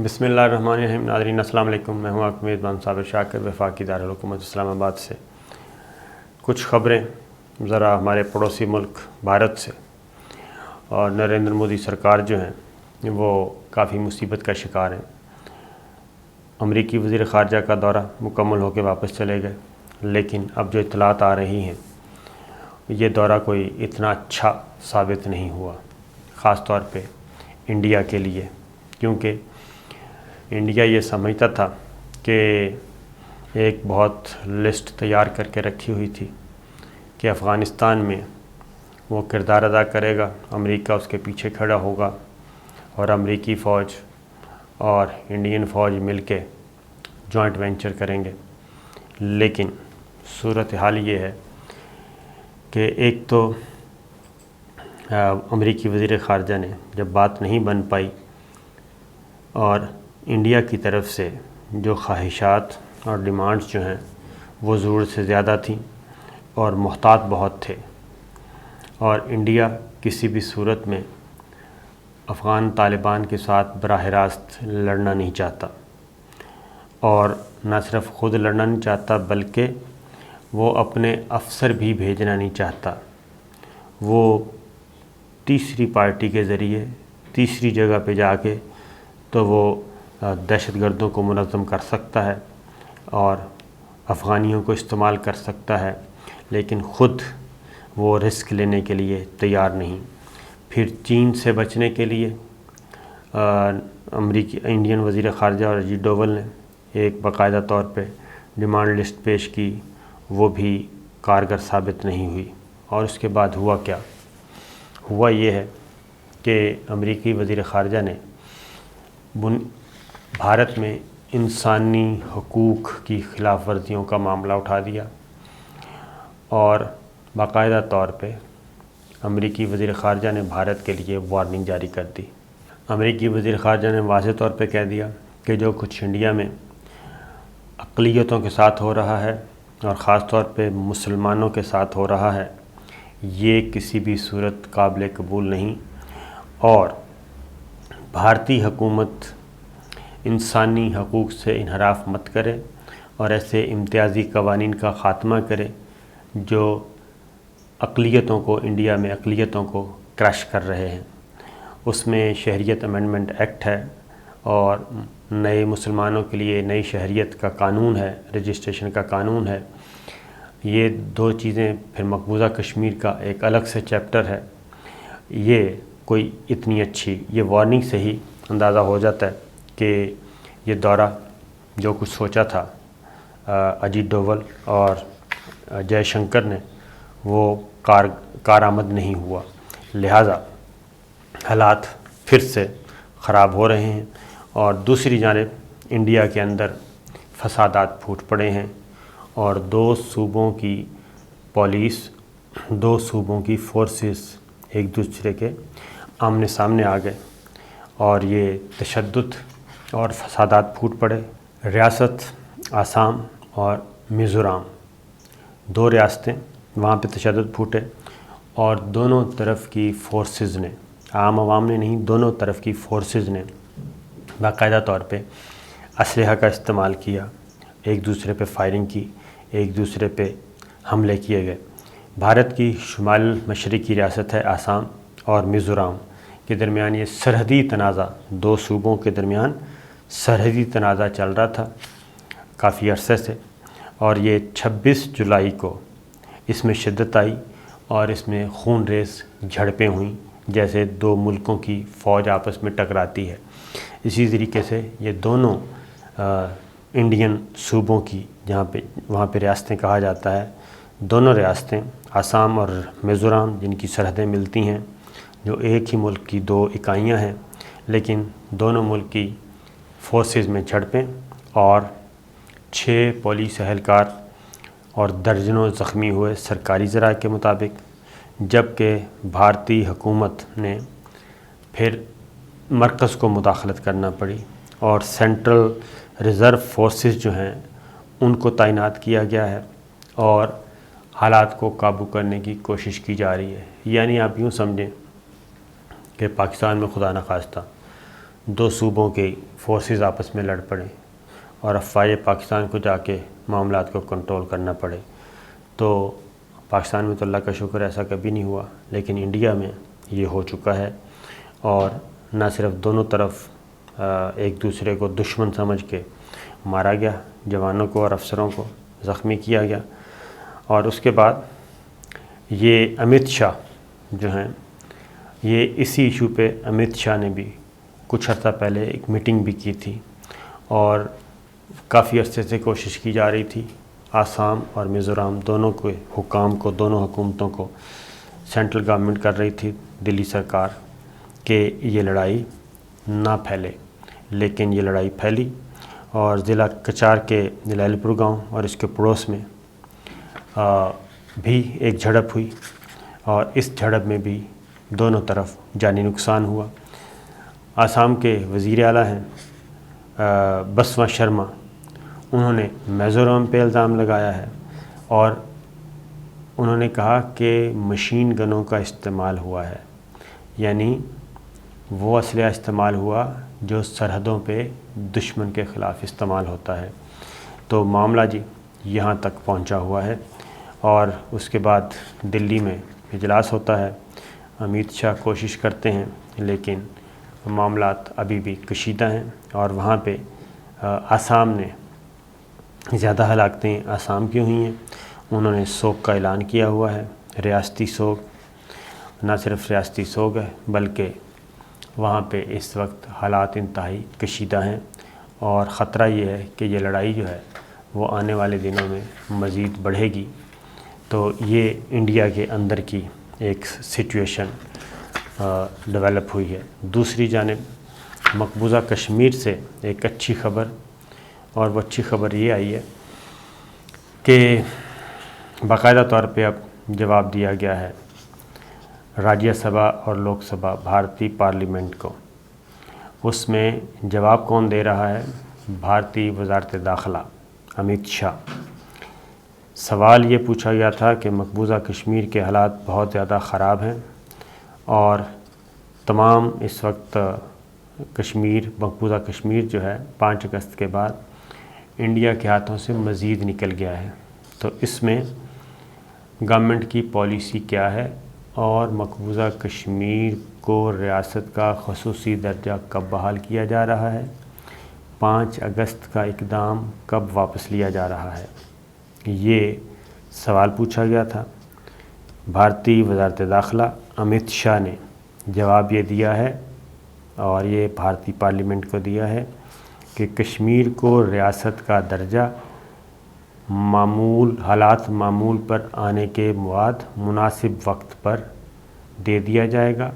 بسم اللہ الرحمن الرحیم۔ ناظرین السلام علیکم، میں ہوں آپ کا میزبان صابر شاکر وفاقی دارالحکومت اسلام آباد سے۔ کچھ خبریں ذرا ہمارے پڑوسی ملک بھارت سے، اور نریندر مودی سرکار جو ہیں وہ کافی مصیبت کا شکار ہیں۔ امریکی وزیر خارجہ کا دورہ مکمل ہو کے واپس چلے گئے، لیکن اب جو اطلاعات آ رہی ہیں یہ دورہ کوئی اتنا اچھا ثابت نہیں ہوا، خاص طور پہ انڈیا کے لیے، کیونکہ انڈیا یہ سمجھتا تھا کہ ایک بہت لسٹ تیار کر کے رکھی ہوئی تھی کہ افغانستان میں وہ کردار ادا کرے گا، امریکہ اس کے پیچھے کھڑا ہوگا اور امریکی فوج اور انڈین فوج مل کے جوائنٹ وینچر کریں گے۔ لیکن صورتحال یہ ہے کہ ایک تو امریکی وزیر خارجہ نے جب بات نہیں بن پائی اور انڈیا کی طرف سے جو خواہشات اور ڈیمانڈز جو ہیں وہ ضرورت سے زیادہ تھیں اور محتاط بہت تھے، اور انڈیا کسی بھی صورت میں افغان طالبان کے ساتھ براہ راست لڑنا نہیں چاہتا، اور نہ صرف خود لڑنا نہیں چاہتا بلکہ وہ اپنے افسر بھی بھیجنا نہیں چاہتا۔ وہ تیسری پارٹی کے ذریعے تیسری جگہ پہ جا کے تو وہ دہشت گردوں کو منظم کر سکتا ہے اور افغانیوں کو استعمال کر سکتا ہے، لیکن خود وہ رسک لینے کے لیے تیار نہیں۔ پھر چین سے بچنے کے لیے انڈین وزیر خارجہ اور اجیت ڈوول نے ایک باقاعدہ طور پہ ڈیمانڈ لسٹ پیش کی، وہ بھی کارگر ثابت نہیں ہوئی۔ اور اس کے بعد ہوا کیا؟ ہوا یہ ہے کہ امریکی وزیر خارجہ نے بھارت میں انسانی حقوق کی خلاف ورزیوں کا معاملہ اٹھا دیا، اور باقاعدہ طور پہ امریکی وزیر خارجہ نے بھارت کے لیے وارننگ جاری کر دی۔ امریکی وزیر خارجہ نے واضح طور پہ کہہ دیا کہ جو کچھ انڈیا میں اقلیتوں کے ساتھ ہو رہا ہے اور خاص طور پہ مسلمانوں کے ساتھ ہو رہا ہے، یہ کسی بھی صورت قابل قبول نہیں، اور بھارتی حکومت انسانی حقوق سے انحراف مت کرے اور ایسے امتیازی قوانین کا خاتمہ کرے جو اقلیتوں کو، انڈیا میں اقلیتوں کو کرش کر رہے ہیں۔ اس میں شہریت امینڈمنٹ ایکٹ ہے، اور نئے مسلمانوں کے لیے نئی شہریت کا قانون ہے، رجسٹریشن کا قانون ہے۔ یہ دو چیزیں، پھر مقبوضہ کشمیر کا ایک الگ سے چیپٹر ہے۔ یہ کوئی اتنی اچھی، یہ وارننگ سے ہی اندازہ ہو جاتا ہے کہ یہ دورہ جو کچھ سوچا تھا اجیت ڈوول اور جے شنکر نے، وہ کارآمد نہیں ہوا، لہٰذا حالات پھر سے خراب ہو رہے ہیں، اور دوسری جانب انڈیا کے اندر فسادات پھوٹ پڑے ہیں، اور دو صوبوں کی پولیس، دو صوبوں کی فورسز ایک دوسرے کے آمنے سامنے آ گئے، اور یہ تشدد اور فسادات پھوٹ پڑے۔ ریاست آسام اور میزورام، دو ریاستیں، وہاں پہ تشدد پھوٹے، اور دونوں طرف کی فورسز نے، عام عوام نے نہیں، دونوں طرف کی فورسز نے باقاعدہ طور پہ اسلحہ کا استعمال کیا، ایک دوسرے پہ فائرنگ کی، ایک دوسرے پہ حملے کیے گئے۔ بھارت کی شمال مشرقی ریاست ہے آسام اور میزورام کے درمیان یہ سرحدی تنازع، دو صوبوں کے درمیان سرحدی تنازع چل رہا تھا کافی عرصے سے، اور یہ 26 جولائی کو اس میں شدت آئی اور اس میں خون ریز جھڑپیں ہوئیں، جیسے دو ملکوں کی فوج آپس میں ٹکراتی ہے۔ اسی طریقے سے یہ دونوں انڈین صوبوں کی، وہاں پہ ریاستیں کہا جاتا ہے، دونوں ریاستیں آسام اور میزورام جن کی سرحدیں ملتی ہیں، جو ایک ہی ملک کی دو اکائیاں ہیں، لیکن دونوں ملک کی فورسز میں جھڑپیں، اور 6 پولیس اہلکار اور درجنوں زخمی ہوئے سرکاری ذرائع کے مطابق، جبکہ بھارتی حکومت نے پھر مرکز کو مداخلت کرنا پڑی، اور سینٹرل ریزرو فورسز جو ہیں ان کو تعینات کیا گیا ہے، اور حالات کو قابو کرنے کی کوشش کی جا رہی ہے۔ یعنی آپ یوں سمجھیں کہ پاکستان میں خدا نخواستہ دو صوبوں کی فورسز آپس میں لڑ پڑیں اور افواج پاکستان کو جا کے معاملات کو کنٹرول کرنا پڑے. تو پاکستان میں تو اللہ کا شکر ایسا کبھی نہیں ہوا، لیکن انڈیا میں یہ ہو چکا ہے، اور نہ صرف دونوں طرف ایک دوسرے کو دشمن سمجھ کے مارا گیا، جوانوں کو اور افسروں کو زخمی کیا گیا. اور اس کے بعد یہ امت شاہ جو ہیں، یہ اسی ایشو پہ امت شاہ نے بھی کچھ عرصہ پہلے ایک میٹنگ بھی کی تھی، اور کافی عرصے سے کوشش کی جا رہی تھی آسام اور میزورام دونوں کے حکام کو، دونوں حکومتوں کو سینٹرل گورنمنٹ کر رہی تھی، دلی سرکار، کہ یہ لڑائی نہ پھیلے. لیکن یہ لڑائی پھیلی، اور ضلع کچار کے ضلع علی پور گاؤں اور اس کے پڑوس میں بھی ایک جھڑپ ہوئی، اور اس جھڑپ میں بھی دونوں طرف جانی نقصان ہوا. آسام کے وزیر اعلیٰ ہیں بسوا شرما، انہوں نے میزورم پہ الزام لگایا ہے، اور انہوں نے کہا کہ مشین گنوں کا استعمال ہوا ہے، یعنی وہ اسلحہ استعمال ہوا جو سرحدوں پہ دشمن کے خلاف استعمال ہوتا ہے. تو معاملہ جی یہاں تک پہنچا ہوا ہے، اور اس کے بعد دلی میں اجلاس ہوتا ہے. امت شاہ کوشش کرتے ہیں، لیکن معاملات ابھی بھی کشیدہ ہیں، اور وہاں پہ آسام نے زیادہ ہلاکتیں آسام کی ہوئی ہیں. انہوں نے سوگ کا اعلان کیا ہوا ہے، ریاستی سوگ. نہ صرف ریاستی سوگ ہے، بلکہ وہاں پہ اس وقت حالات انتہائی کشیدہ ہیں، اور خطرہ یہ ہے کہ یہ لڑائی جو ہے وہ آنے والے دنوں میں مزید بڑھے گی. تو یہ انڈیا کے اندر کی ایک سچویشن ڈیولپ ہوئی ہے. دوسری جانب مقبوضہ کشمیر سے ایک اچھی خبر، اور وہ اچھی خبر یہ آئی ہے کہ باقاعدہ طور پہ اب جواب دیا گیا ہے راجیہ سبھا اور لوک سبھا بھارتی پارلیمنٹ کو. اس میں جواب کون دے رہا ہے؟ بھارتی وزارت داخلہ امت شاہ. سوال یہ پوچھا گیا تھا کہ مقبوضہ کشمیر کے حالات بہت زیادہ خراب ہیں، اور تمام اس وقت مقبوضہ کشمیر جو ہے 5 اگست کے بعد انڈیا کے ہاتھوں سے مزید نکل گیا ہے. تو اس میں گورنمنٹ کی پالیسی کیا ہے، اور مقبوضہ کشمیر کو ریاست کا خصوصی درجہ کب بحال کیا جا رہا ہے، 5 اگست کا اقدام کب واپس لیا جا رہا ہے، یہ سوال پوچھا گیا تھا. بھارتی وزارت داخلہ امت شاہ نے جواب یہ دیا ہے، اور یہ بھارتی پارلیمنٹ کو دیا ہے، کہ کشمیر کو ریاست کا درجہ حالات معمول پر آنے کے بعد مناسب وقت پر دے دیا جائے گا،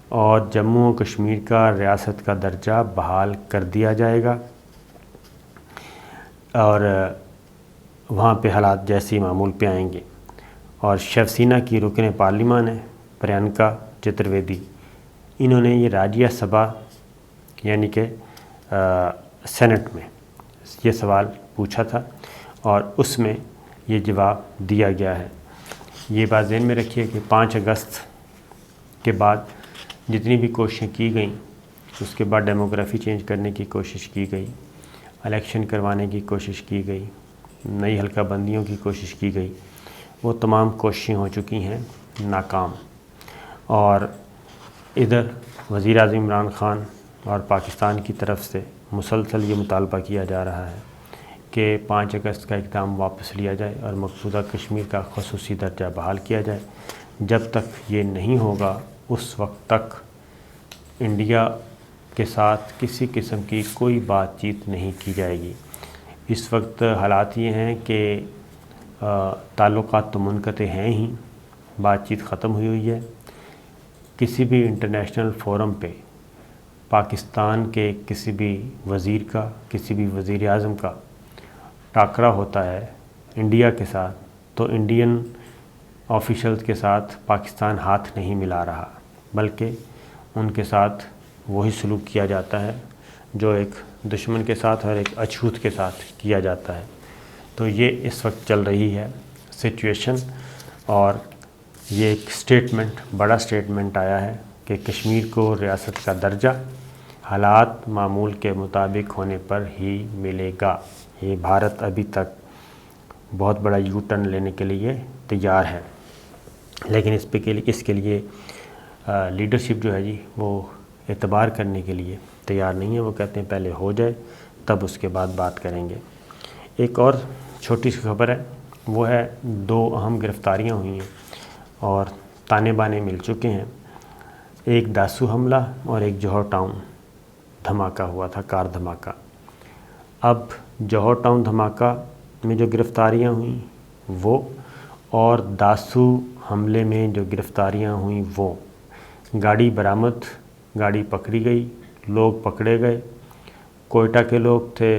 اور جموں و کشمیر کا ریاست کا درجہ بحال کر دیا جائے گا، اور وہاں پہ حالات جیسی معمول پہ آئیں گے. اور شیو سینا کی رکن پارلیمان ہے پرینکا چترویدی، انہوں نے یہ راجیہ سبھا یعنی کہ سینٹ میں یہ سوال پوچھا تھا، اور اس میں یہ جواب دیا گیا ہے. یہ بات ذہن میں رکھیے کہ 5 اگست کے بعد جتنی بھی کوششیں کی گئیں، اس کے بعد ڈیموگرافی چینج کرنے کی کوشش کی گئی، الیکشن کروانے کی کوشش کی گئی، نئی حلقہ بندیوں کی کوشش کی گئی، وہ تمام کوششیں ہو چکی ہیں ناکام. اور ادھر وزیر اعظم عمران خان اور پاکستان کی طرف سے مسلسل یہ مطالبہ کیا جا رہا ہے کہ 5 اگست کا اقدام واپس لیا جائے اور مقبوضہ کشمیر کا خصوصی درجہ بحال کیا جائے. جب تک یہ نہیں ہوگا اس وقت تک انڈیا کے ساتھ کسی قسم کی کوئی بات چیت نہیں کی جائے گی. اس وقت حالات یہ ہیں کہ تعلقات تو منقطع ہیں ہی، بات چیت ختم ہوئی ہے. کسی بھی انٹرنیشنل فورم پہ پاکستان کے کسی بھی وزیر کا، کسی بھی وزیر اعظم کا ٹاکرا ہوتا ہے انڈیا کے ساتھ، تو انڈین آفیشلز کے ساتھ پاکستان ہاتھ نہیں ملا رہا، بلکہ ان کے ساتھ وہی سلوک کیا جاتا ہے جو ایک دشمن کے ساتھ اور ایک اچھوت کے ساتھ کیا جاتا ہے. تو یہ اس وقت چل رہی ہے سچویشن، اور یہ ایک بڑا سٹیٹمنٹ آیا ہے کہ کشمیر کو ریاست کا درجہ حالات معمول کے مطابق ہونے پر ہی ملے گا۔ یہ بھارت ابھی تک بہت بڑا یو ٹرن لینے کے لیے تیار ہے، لیکن اس کے لیے لیڈرشپ جو ہے جی وہ اعتبار کرنے کے لیے تیار نہیں ہے۔ وہ کہتے ہیں پہلے ہو جائے تب اس کے بعد بات کریں گے۔ ایک اور چھوٹی سی خبر ہے، وہ ہے 2 اہم گرفتاریاں ہوئی ہیں اور تانے بانے مل چکے ہیں۔ ایک داسو حملہ اور ایک جوہر ٹاؤن دھماکہ ہوا تھا، کار دھماکہ۔ اب جوہر ٹاؤن دھماکہ میں جو گرفتاریاں ہوئیں وہ، اور داسو حملے میں جو گرفتاریاں ہوئیں وہ، گاڑی برآمد، گاڑی پکڑی گئی، لوگ پکڑے گئے۔ کوئٹہ کے لوگ تھے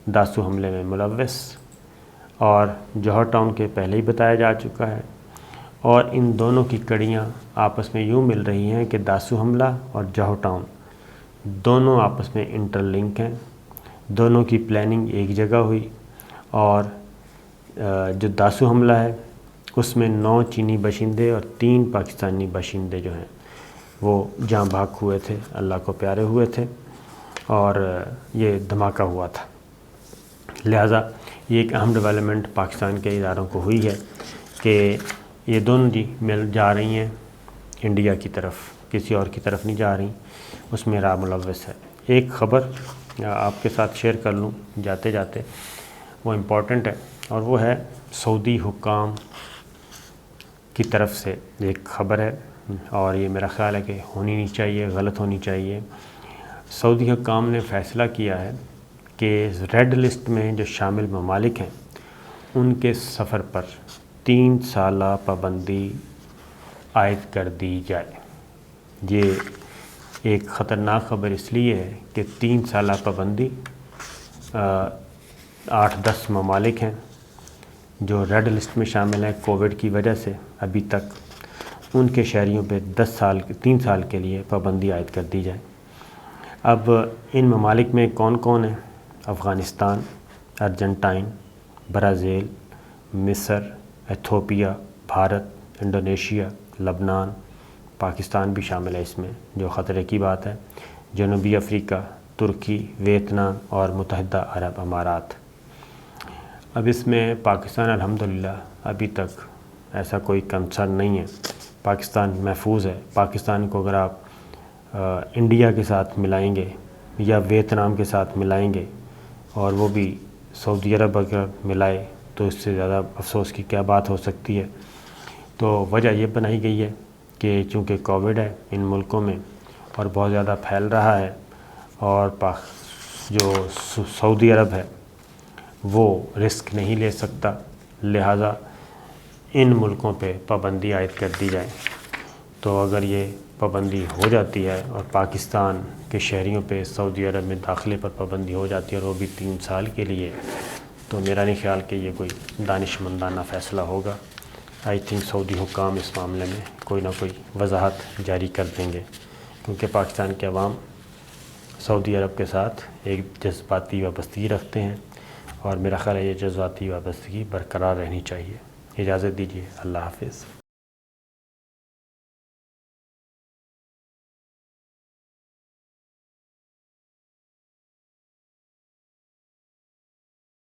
داسو حملے میں ملوث، اور جوہر ٹاؤن کے پہلے ہی بتایا جا چکا ہے، اور ان دونوں کی کڑیاں آپس میں یوں مل رہی ہیں کہ داسو حملہ اور جوہر ٹاؤن دونوں آپس میں انٹر لنک ہیں، دونوں کی پلاننگ ایک جگہ ہوئی، اور جو داسو حملہ ہے اس میں 9 چینی باشندے اور 3 پاکستانی باشندے جو ہیں وہ جاں بحق ہوئے تھے، اللہ کو پیارے ہوئے تھے، اور یہ دھماکہ ہوا تھا۔ لہٰذا یہ ایک اہم ڈیولپمنٹ پاکستان کے اداروں کو ہوئی ہے کہ یہ دونوں جی مل جا رہی ہیں انڈیا کی طرف، کسی اور کی طرف نہیں جا رہی، اس میں را ملوث ہے۔ ایک خبر آپ کے ساتھ شیئر کر لوں جاتے جاتے، وہ امپورٹنٹ ہے، اور وہ ہے سعودی حکام کی طرف سے ایک خبر ہے، اور یہ میرا خیال ہے کہ ہونی نہیں چاہیے، غلط ہونی چاہیے۔ سعودی حکام نے فیصلہ کیا ہے کہ ریڈ لسٹ میں جو شامل ممالک ہیں ان کے سفر پر 3 سالہ پابندی عائد کر دی جائے۔ یہ ایک خطرناک خبر اس لیے ہے کہ 3 سالہ پابندی 8-10 ممالک ہیں جو ریڈ لسٹ میں شامل ہیں کووڈ کی وجہ سے، ابھی تک ان کے شہریوں پہ 3 سال کے لیے پابندی عائد کر دی جائے۔ اب ان ممالک میں کون کون ہیں؟ افغانستان، ارجنٹائن، برازیل، مصر، ایتھوپیا، بھارت، انڈونیشیا، لبنان، پاکستان بھی شامل ہے اس میں، جو خطرے کی بات ہے، جنوبی افریقہ، ترکی، ویتنام اور متحدہ عرب امارات۔ اب اس میں پاکستان الحمدللہ ابھی تک ایسا کوئی کنسرن نہیں ہے، پاکستان محفوظ ہے۔ پاکستان کو اگر آپ انڈیا کے ساتھ ملائیں گے یا ویتنام کے ساتھ ملائیں گے، اور وہ بھی سعودی عرب اگر ملائے تو اس سے زیادہ افسوس کی کیا بات ہو سکتی ہے۔ تو وجہ یہ بنائی گئی ہے کہ چونکہ کووڈ ہے ان ملکوں میں اور بہت زیادہ پھیل رہا ہے، اور جو سعودی عرب ہے وہ رسک نہیں لے سکتا، لہٰذا ان ملکوں پہ پابندی عائد کر دی جائے۔ تو اگر یہ پابندی ہو جاتی ہے اور پاکستان کے شہریوں پہ سعودی عرب میں داخلے پر پابندی ہو جاتی ہے، اور وہ بھی 3 سال کے لیے، تو میرا نہیں خیال کہ یہ کوئی دانش مندانہ فیصلہ ہوگا۔ آئی تھنک سعودی حکام اس معاملے میں کوئی نہ کوئی وضاحت جاری کر دیں گے، کیونکہ پاکستان کے عوام سعودی عرب کے ساتھ ایک جذباتی وابستگی رکھتے ہیں، اور میرا خیال ہے یہ جذباتی وابستگی برقرار رہنی چاہیے۔ اجازت دیجیے، اللہ حافظ۔